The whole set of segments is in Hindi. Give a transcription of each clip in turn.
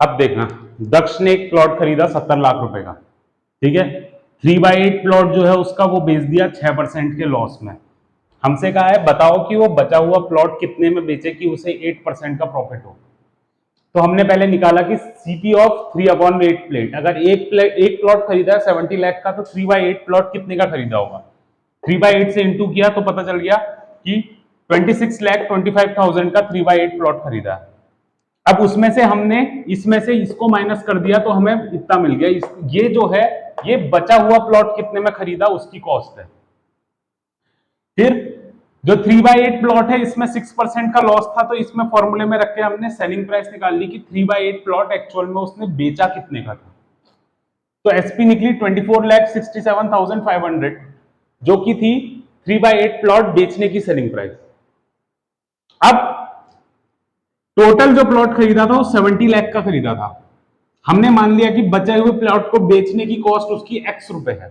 अब देखना, दक्ष ने एक प्लॉट खरीदा 70 लाख रुपए का, ठीक है। 3/8 प्लॉट जो है उसका वो बेच दिया 6% के लॉस में। हमसे कहा है बताओ कि वो बचा हुआ प्लॉट कितने में बेचे कि उसे 8% का प्रॉफिट हो। तो हमने पहले निकाला कि सीपी ऑफ 3/8 प्लेट, अगर एक प्लॉट खरीदा है 70 लाख का, तो 3/8 प्लॉट कितने का खरीदा होगा। 3/8 से इंटू किया तो पता चल गया कि 26,25,000 का 3/8 प्लॉट खरीदा है। अब उसमें से हमने इसमें से इसको माइनस कर दिया तो हमें इतना मिल गया। ये जो है ये बचा हुआ प्लॉट कितने में खरीदा उसकी कॉस्ट है। फिर जो 3/8 प्लॉट है इसमें 6% का लॉस था, तो इसमें फॉर्मूले में रख के हमने सेलिंग प्राइस निकाल ली कि 3/8 प्लॉट एक्चुअल में उसने बेचा कितने का था। तो एसपी निकली 24,67,500, जो कि थी 3/8 प्लॉट बेचने की सेलिंग प्राइस। अब टोटल जो प्लॉट खरीदा था वो 70 लाख का खरीदा था। हमने मान लिया कि बचे हुए प्लॉट को बेचने की कॉस्ट उसकी एक्स रुपए है,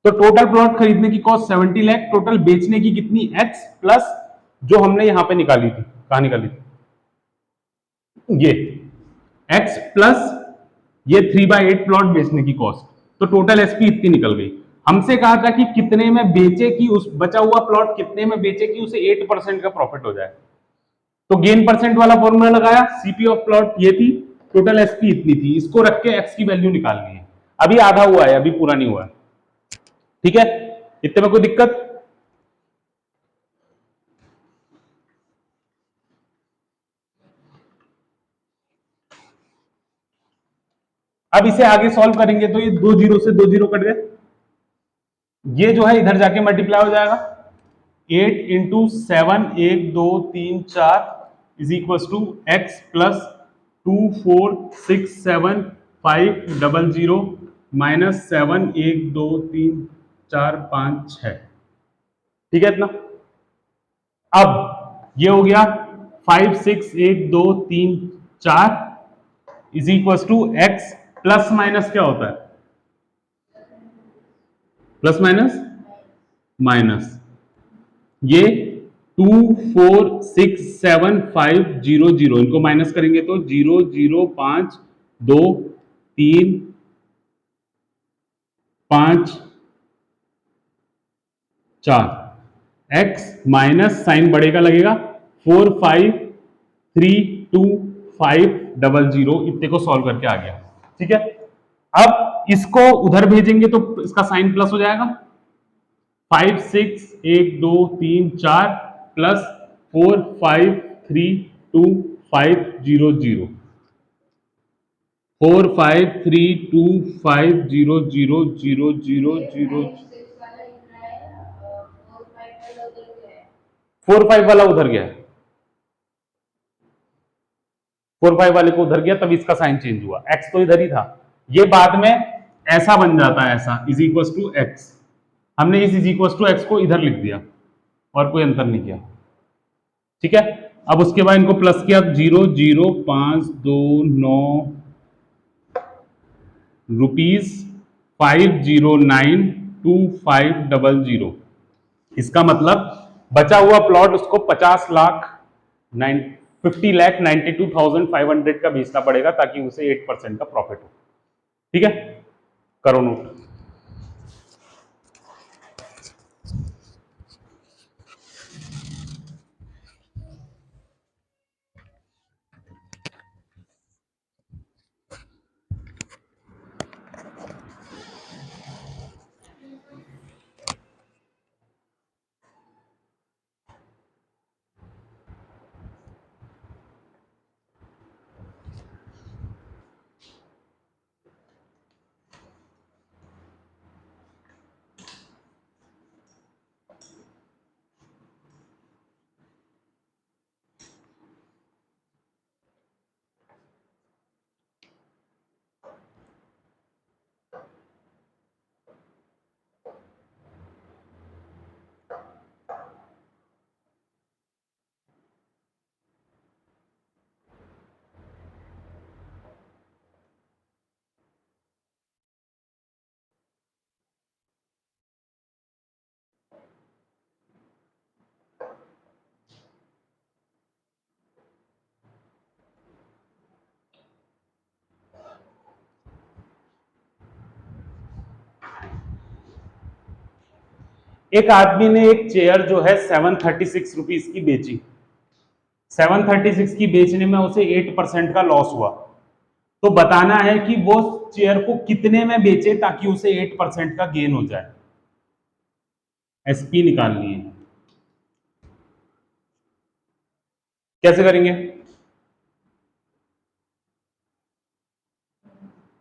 तो टोटल प्लॉट खरीदने की कॉस्ट 70 लाख, टोटल बेचने की कितनी एक्स, प्लस जो हमने यहां पे निकाली थी, कहां निकाली थी, ये एक्स प्लस ये 3/8 प्लॉट बेचने की कॉस्ट, तो टोटल एसपी इतनी निकल गई। हमसे कहा था कि कितने में बेचे कि उस बचा हुआ प्लॉट कितने में बेचे कि उसे 8% का प्रॉफिट हो जाए। तो गेन परसेंट वाला फॉर्मूला लगाया, सीपी ऑफ प्लॉट ये थी, टोटल एसपी इतनी थी, इसको रख के एक्स की वैल्यू निकालनी है। अभी आधा हुआ है, अभी पूरा नहीं हुआ है, ठीक है। इतने में कोई दिक्कत। अब इसे आगे सॉल्व करेंगे तो ये 2 जीरो से 2 जीरो कट गए, ये जो है इधर जाके मल्टीप्लाई हो जाएगा। 8 × 7 1 2 3 4 is equal to x plus 2 4 6 7 5 0 minus 7 1 2 3 4 5 6, ठीक है इतना। अब ये हो गया 5 6 1 2 3 4 is equal to x, plus minus क्या होता है, प्लस माइनस माइनस, ये 2 4 6 7 5 0 0, इनको माइनस करेंगे तो 0 0 5 2 3 5 4, एक्स माइनस साइन बढ़ेगा लगेगा 4 5 3 2 5 0 इतने को सॉल्व करके आ गया, ठीक है। अब इसको उधर भेजेंगे तो इसका साइन प्लस हो जाएगा, 5 6 1 2 3 4 प्लस 4 5 3 2 5 0 0, 4 5 3 2 5 0 0 0 0 0, 4 5 वाला उधर गया, 4 5 वाले को उधर गया तभी इसका साइन चेंज हुआ, एक्स तो इधर ही था। ये बाद में ऐसा बन जाता है, ऐसा इज इक्वल टू एक्स, हमने इस इज इक्वल टू एक्स को इधर लिख दिया और कोई अंतर नहीं किया, ठीक है। अब उसके बाद इनको प्लस किया, 0 0 5 2 9 रुपीज 5092500, इसका मतलब बचा हुआ प्लॉट उसको 50,92,500 का बेचना पड़ेगा ताकि उसे 8% का प्रॉफिट हो, ठीक है। करो नोट। एक आदमी ने एक चेयर जो है 736 रुपीज की बेची, 736 की बेचने में उसे 8% का लॉस हुआ। तो बताना है कि वो चेयर को कितने में बेचे ताकि उसे 8% का गेन हो जाए। एसपी निकालनी है, कैसे करेंगे?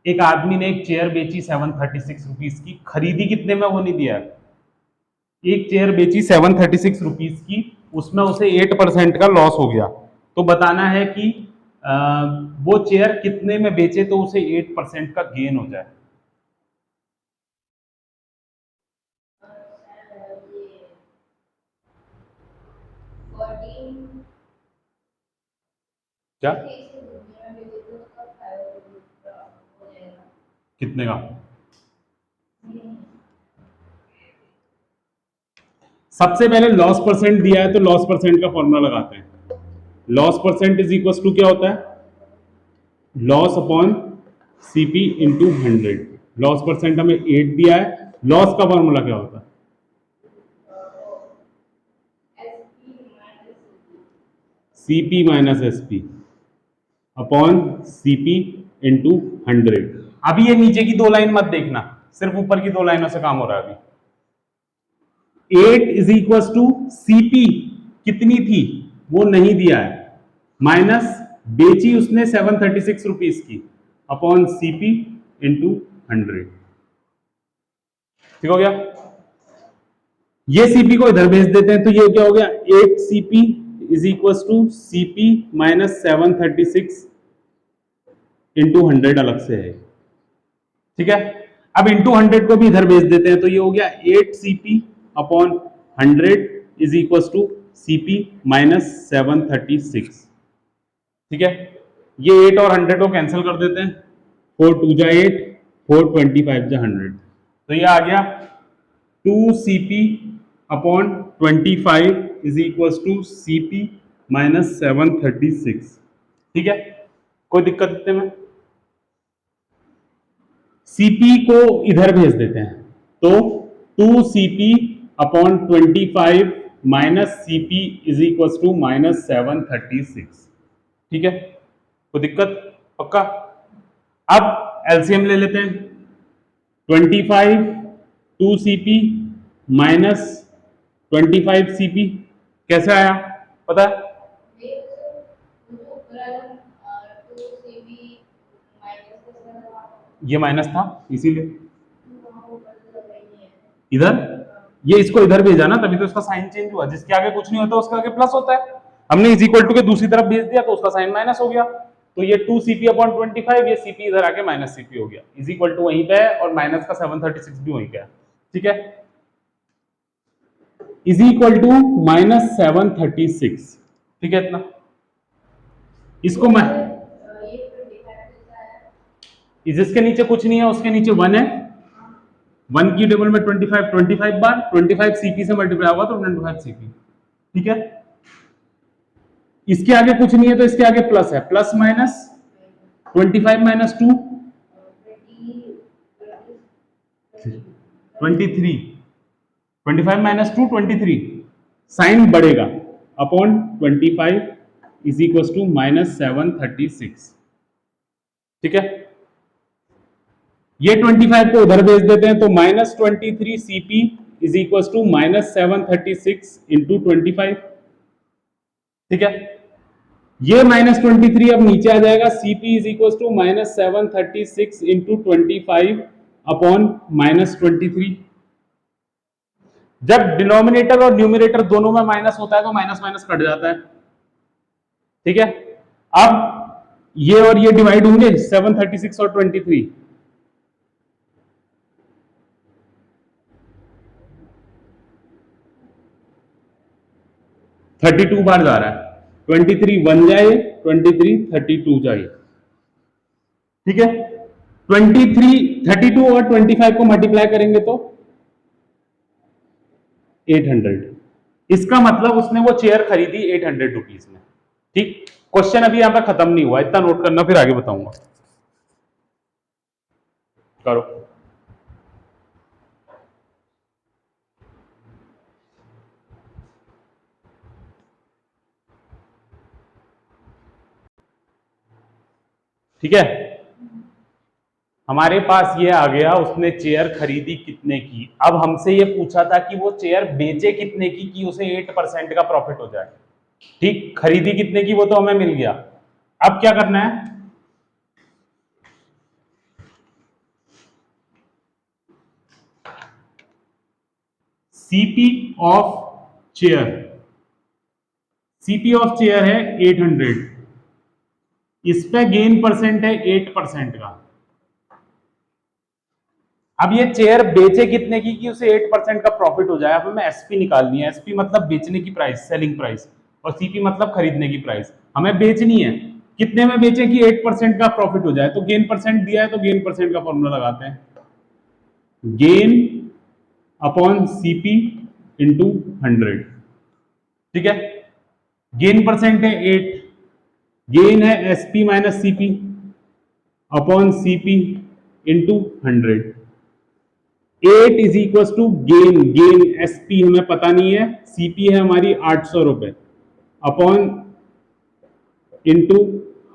एक आदमी ने एक चेयर बेची 736 रुपीज की, खरीदी कितने में वो नहीं दिया। एक चेयर बेची 736 रुपीज की, उसमें उसे 8% का लॉस हो गया। तो बताना है कि वो चेयर कितने में बेचे तो उसे 8% का गेन हो जाए। क्या कितने का? सबसे पहले लॉस परसेंट दिया है तो लॉस परसेंट का फॉर्मूला लगाते हैं। Loss percent is equal to क्या होता है? Loss upon CP into 100। Loss percent हमें 8 दिया है, लॉस का फॉर्मूला क्या होता है? CP minus SP upon CP into 100। अभी ये नीचे की दो लाइन मत देखना, सिर्फ ऊपर की दो लाइनों से काम हो रहा है। अभी 8 इज इक्वल टू सीपी कितनी थी वो नहीं दिया है, माइनस बेची उसने 736 रुपीज की अपॉन सीपी इंटू 100। ठीक हो गया? ये सीपी को इधर भेज देते हैं तो ये क्या हो गया? 8 CP is equal to CP minus 736 into 100 अलग से है। ठीक है, अब इंटू 100 को भी इधर भेज देते हैं तो ये हो गया 8 CP upon 100 is equal to CP minus 736। ठीक है, ये 8 और 100 को कैंसिल कर देते हैं, 4 2 जा 8, 4 25 जा 100, तो ये आ गया 2 CP upon 25 is equal to CP minus 736। ठीक है, कोई दिक्कत इतने में? सीपी को इधर भेज देते हैं तो 2 CP upon 25 minus CP is equal to minus 736। ठीक है, कोई दिक्कत? पक्का? अब एलसीएम ले लेते हैं। 25 2 सीपी माइनस 25 सीपी कैसे आया पता है? ये माइनस था इसीलिए इधर, ये इसको इधर भेजा ना तभी तो इसका साइन चेंज हुआ। जिसके आगे कुछ नहीं होता उसके आगे प्लस होता है, हमने इज इक्वल टू के दूसरी तरफ भेज दिया तो उसका साइन माइनस हो गया। तो ये 2 सीपी अपॉन 25, ये सीपी इधर आके माइनस सीपी हो गया, इज इक्वल टू वहीं पे है और माइनस का 736 भी वहीं पे है। ठीक है, इज इक्वल टू माइनस 736। ठीक है, इतना इसको मैं इसके नीचे कुछ नहीं है, उसके नीचे 1 है, 1 की टेबल में 25 25 बार 25 सीपी से मल्टीप्लाई होगा तो 25 सीपी। ठीक है, इसके आगे कुछ नहीं है तो इसके आगे प्लस है, plus minus 25 minus 2 23, 25 minus 2 23, sine बढ़ेगा upon 25 is equal to minus 736। ठीक है, ये 25 को उधर भेज देते हैं तो minus 23 CP is equal to minus 736 into 25। ठीक है, ये माइनस 23 अब नीचे आ जाएगा, CP is equal to minus 736 into 25 upon minus 23। जब डिनोमिनेटर और न्यूमिनेटर दोनों में माइनस होता है तो माइनस माइनस कट जाता है। ठीक है, अब ये और ये डिवाइड होंगे 736 और 23, 32 बार जा रहा है, 23 1 जाए, 23 32 जाए। ठीक है, 23 32 और 25 को मल्टीप्लाई करेंगे तो 800। इसका मतलब उसने वो चेयर खरीदी 800 रुपीज में। ठीक, क्वेश्चन अभी यहां पर खत्म नहीं हुआ, इतना नोट करना, फिर आगे बताऊंगा। करो। ठीक है, हमारे पास ये आ गया, उसने चेयर खरीदी कितने की। अब हमसे ये पूछा था कि वो चेयर बेचे कितने की कि उसे 8% का प्रॉफिट हो जाए। ठीक, खरीदी कितने की वो तो हमें मिल गया। अब क्या करना है, CP of chair, CP of chair है 800, इस पे गेन परसेंट है 8% का। अब ये चेयर बेचे कितने की कि उसे 8% का प्रॉफिट हो जाए। अब हमें एसपी निकालनी है, एसपी मतलब बेचने की प्राइस, सेलिंग प्राइस, और सीपी मतलब खरीदने की प्राइस। हमें बेचनी है, कितने में बेचे कि 8% का प्रॉफिट हो जाए। तो गेन परसेंट दिया है तो गेन परसेंट का फॉर्मूला लगाते हैं, गेन अपॉन सीपी इंटू 100। ठीक है, गेन परसेंट है 8, गेन है SP minus CP upon CP into 100। 8 is equal to gain, gain SP हमें पता नहीं है, सीपी है हमारी 800 रुपए अपॉन इंटू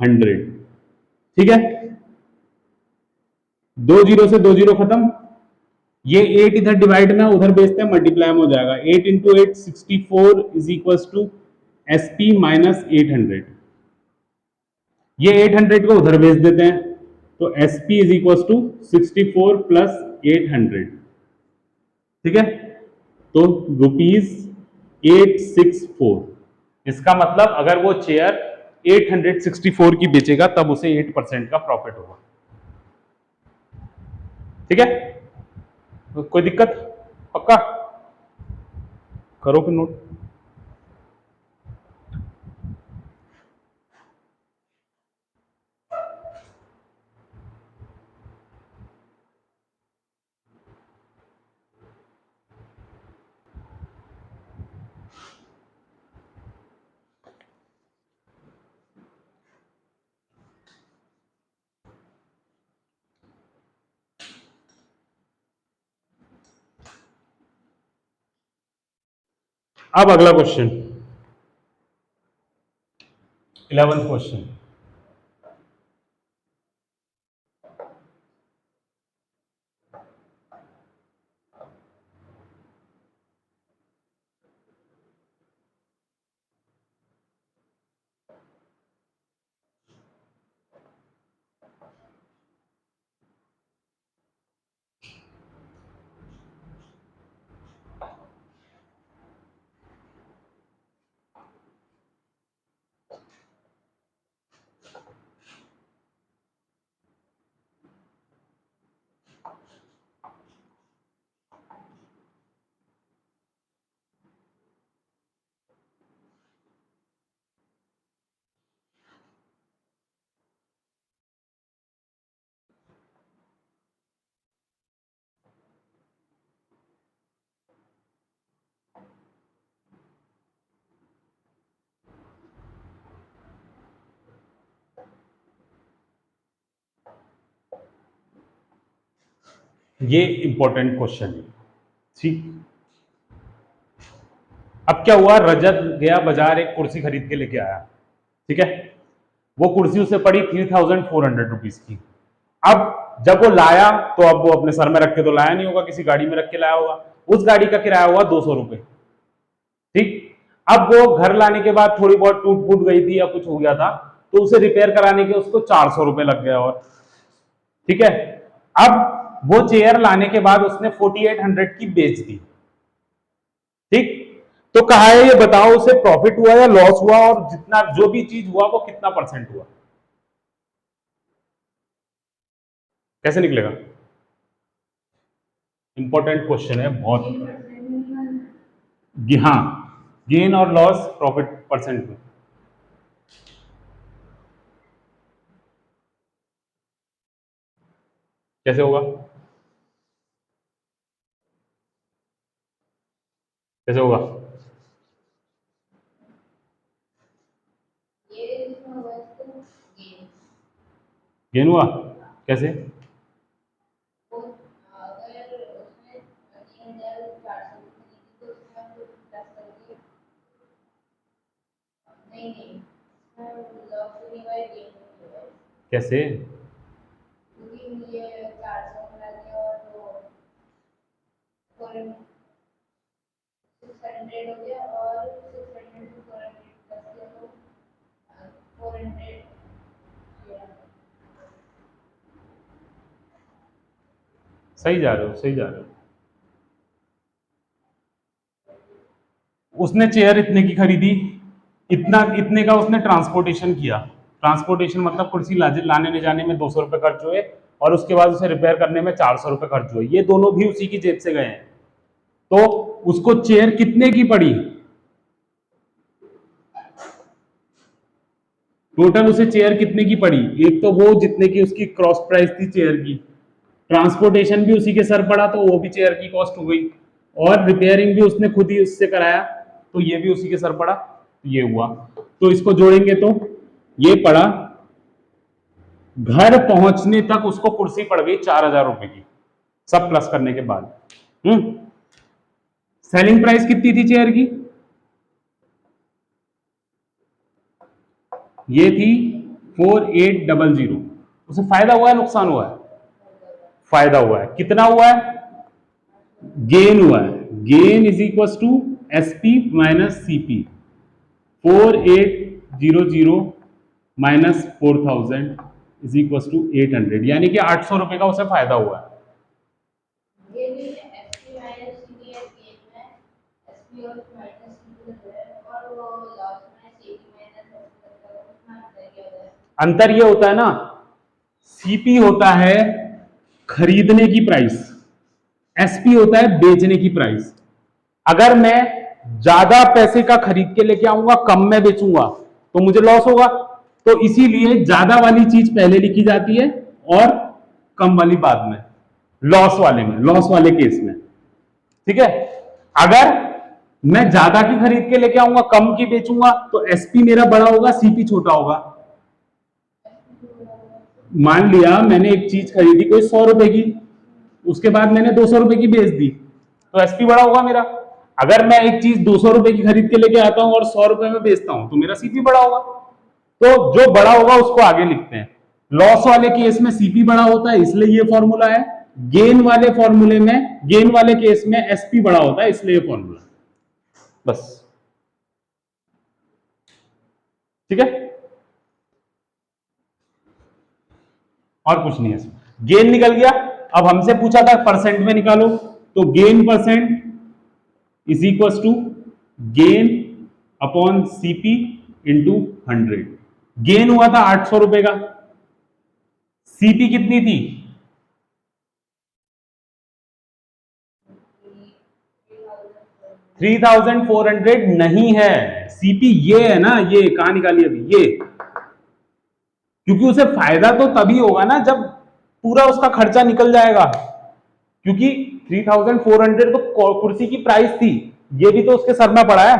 100। ठीक है, 2 जीरो से 2 जीरो खत्म, ये 8 इधर डिवाइड में उधर भेजते हैं, मल्टीप्लाई में हो जाएगा। 8 into 8 64 is equal to SP minus 800। ये 800 को उधर भेज देते हैं, तो SP is equal to 64 plus 800। ठीक है, तो ₹864। इसका मतलब अगर वो चेयर 864 की बेचेगा तब उसे 8% का प्रॉफिट होगा। ठीक है, तो कोई दिक्कत, पक्का करो फिर नोट। अब अगला क्वेश्चन, 11th क्वेश्चन। ये इंपॉर्टेंट क्वेश्चन है। ठीक, अब क्या हुआ, रजत गया बाजार, एक कुर्सी खरीद के लेके आया। ठीक है, वो कुर्सी उसे पड़ी 3400 रुपीज की। अब जब वो लाया तो अब वो अपने सर में रख के तो लाया नहीं होगा, किसी गाड़ी में रख के लाया होगा। उस गाड़ी का किराया हुआ 200 रुपए। ठीक, अब वो घर लाने के बाद थोड़ी बहुत टूट फूट गई थी या कुछ हो गया था, तो उसे रिपेयर कराने के उसको 400 रुपए लग गया। और ठीक है, अब वो चेयर लाने के बाद उसने 4800 की बेच दी। ठीक, तो कहा है ये बताओ उसे प्रॉफिट हुआ या लॉस हुआ, और जितना जो भी चीज हुआ वो कितना परसेंट हुआ। कैसे निकलेगा, इंपॉर्टेंट क्वेश्चन है बहुत। हाँ, गेन और लॉस प्रॉफिट परसेंट में। कैसे होगा, कैसे होगा, गेन हुआ कैसे। कैसे? क्योंकि ये 400 मिला दिया और वो 600 हो गया और 600 to 400 प्लस किया तो 400। सही जा रहे हो, सही जा रहे हो। उसने चेयर इतने की खरीदी, इतना इतने का उसने ट्रांसपोर्टेशन किया। ट्रांसपोर्टेशन मतलब कुर्सी लाने ले जाने में 200 रुपए खर्च हुए और उसके बाद उसे रिपेयर करने में 400 रुपए खर्च हुए। ये दोनों भी उसी की जेब से गए हैं। तो उसको चेयर कितने की पड़ी? टोटल उसे चेयर कितने की पड़ी? एक तो वो जितने की उसकी क्रॉस प्राइस थी चेयर की, ट्रांसपोर्टेशन भी उसी के सर पड़ा तो वो भी चेयर की कॉस्ट हो गई, और रिपेयरिंग भी उसने खुद ही उससे कराया तो ये भी उसी के सर पड़ा, ये हुआ। तो इसको जोड़ेंगे तो ये पड़ा, घर पहुंचने तक उसको कुर्सी पड़ गई 4,000 रुपए की, सब प्लस करने के बाद। सेलिंग प्राइस कितनी थी चेयर की? ये थी 4800। उसे फायदा हुआ है नुकसान हुआ है? फायदा हुआ है। कितना हुआ है? गेन हुआ है। Gain is equal to SP minus CP. 4800 minus 4000 is equal to 800, यानी कि 800 रुपए का उसे फायदा हुआ है। ये भी एसपी माइनस सीपी है, गेन में एसपी और माइनस सीपी है और वो लॉस में सीपी माइनस एसपी का उसमें अंतर क्या होता है? अंतर ये होता है ना, सीपी होता है खरीदने की प्राइस, एसपी होता है बेचने की प्राइस। अगर मैं ज्यादा पैसे का खरीद के लेके आऊंगा, कम में बेचूंगा तो मुझे लॉस होगा। तो इसीलिए ज्यादा वाली चीज पहले लिखी जाती है और कम वाली बाद में, लॉस वाले में, लॉस वाले केस में। ठीक है? अगर मैं ज्यादा की खरीद के लेके आऊंगा, कम की बेचूंगा, तो एसपी मेरा बड़ा होगा, सीपी छोटा होगा। मान लिया मैंने एक चीज खरीदी कोई 100 रुपए की, उसके बाद मैंने 200 रुपए की बेच दी, तो एसपी बड़ा होगा मेरा। अगर मैं एक चीज 200 रुपए की खरीद के लेके आता हूं और 100 रुपए में बेचता हूं, तो मेरा सीपी बड़ा होगा। तो जो बड़ा होगा उसको आगे लिखते हैं। लॉस वाले केस में सीपी बड़ा होता है, इसलिए ये फॉर्मूला है। गेन वाले फॉर्मूले में, गेन वाले केस में एसपी बड़ा होता है, इसलिए ये फॉर्मूला। बस। ठीक है? और कुछ नहीं है इसमें। गेन निकल गया। अब हमसे पूछा था परसेंट में निकालो, तो gain percent is equal to gain upon CP into 100। Gain हुआ था 800 रुपए का, सीपी कितनी थी? 3400 नहीं है, सीपी ये है ना, ये कहां निकाली अभी, ये। क्योंकि उसे फायदा तो तभी होगा ना जब पूरा उसका खर्चा निकल जाएगा, क्योंकि 3400 तो कुर्सी की प्राइस थी, ये भी तो उसके सर में पड़ा है,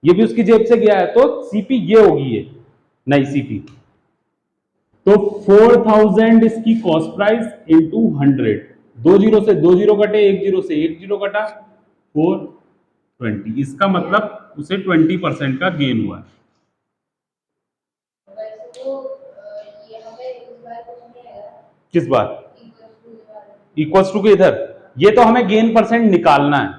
ये भी उसकी जेब से गया है, तो सीपी ये होगी, ये नहीं सीपी। तो 4000 इसकी कॉस्ट प्राइस इंटू 100, 2 जीरो से 2 जीरो कटे, 1 जीरो से 1 जीरो कटा, 420। इसका मतलब उसे 20% का गेन हुआ है। वैसे तो ये हमें इस बार कुछ नहीं आएगा किस बार? इक्वल टू वाला। इक्वल्स टू के इधर, ये तो हमें गेन परसेंट निकालना है।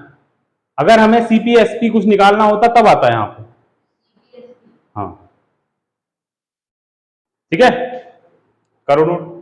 अगर हमें सीपी एसपी कुछ निकालना होता तब आता है यहां पे। हाँ, ठीक है, करो नोट।